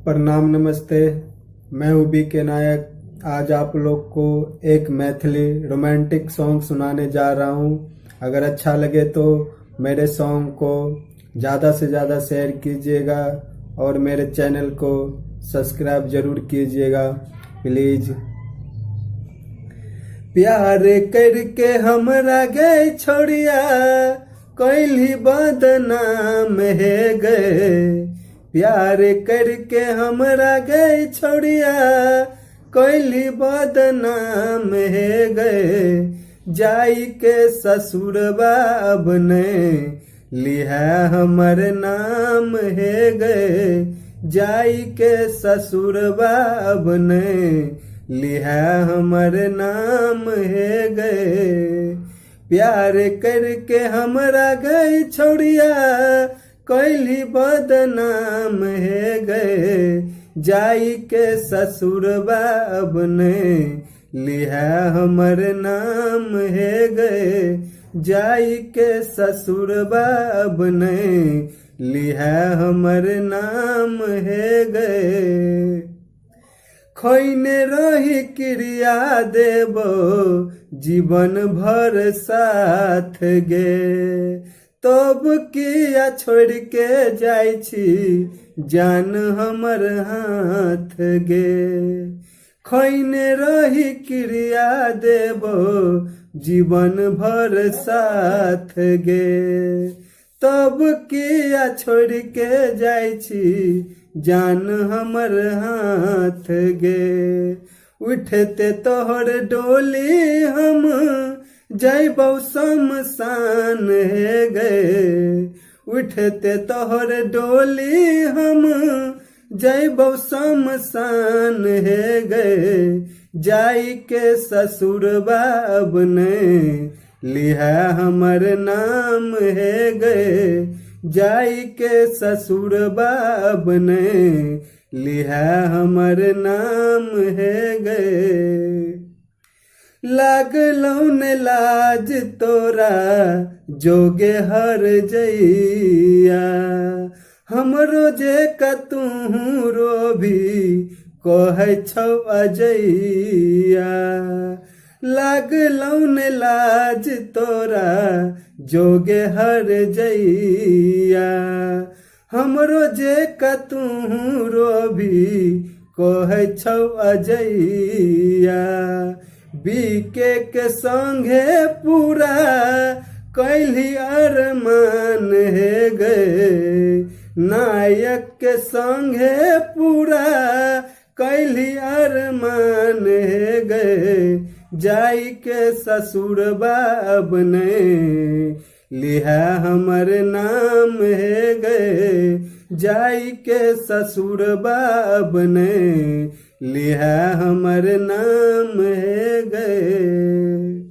प्रणाम नमस्ते। मैं हूँ BK नायक। आज आप लोग को एक मैथिली रोमांटिक सॉन्ग सुनाने जा रहा हूँ। अगर अच्छा लगे तो मेरे सॉन्ग को ज़्यादा से ज़्यादा शेयर कीजिएगा और मेरे चैनल को सब्सक्राइब जरूर कीजिएगा प्लीज। प्यार करके हमरा गए छोड़िया कोई बदनाम है गए। प्यार करके हमरा गए छोड़िया कोई बदनाम है गए। जाई के ससुरबा अब ने लिहा हमर नाम है गए। जाई के ससुरबा अब ने लिहा हमर नाम है गए। प्यार करके हमरा गए छोड़िया कोई बदनाम है गए। जाई के ससुरबा अब ने लिहा हमर नाम है गए। जाई के ससुरबा अब ने लिहा हमर नाम है गए। खोइने रही क्रिया देबो जीवन भर साथ गे। तब किया छोड़ के जाई छी जान हमर हाथ गे। खोइने रही क्रिया देबो जीवन भर साथ गे। तब किया छोड़ के जाई छी जान हमर हाथ गे। उठते तोहर डोली हम जैबौ शमशान है गए। उठते तोहर डोली हम जैबौ शमशान है गए। जाई के ससुरबा अब ने लिहा हमर नाम है गए। जाई के ससुरबा अब ने लिहा हमर नाम है गए। लागलौ ने लाज तोरा जोगे हर जइया। हमरो जे कतहु रोभी कहै छौ अजइया। लागलौ ने लाज तोरा जोगे हर जइया। हमरो जे कतहु रोभी कहै छौ अजइया। BK के संगे पूरा कैली अरमान है गए। नायक के संगे पूरा कैली अरमान है गए। जाई के ससुरबा अब ने लिहा हमर नाम है गए। जाई के ससुरबा अब ने लिहा हमर नाम है गए।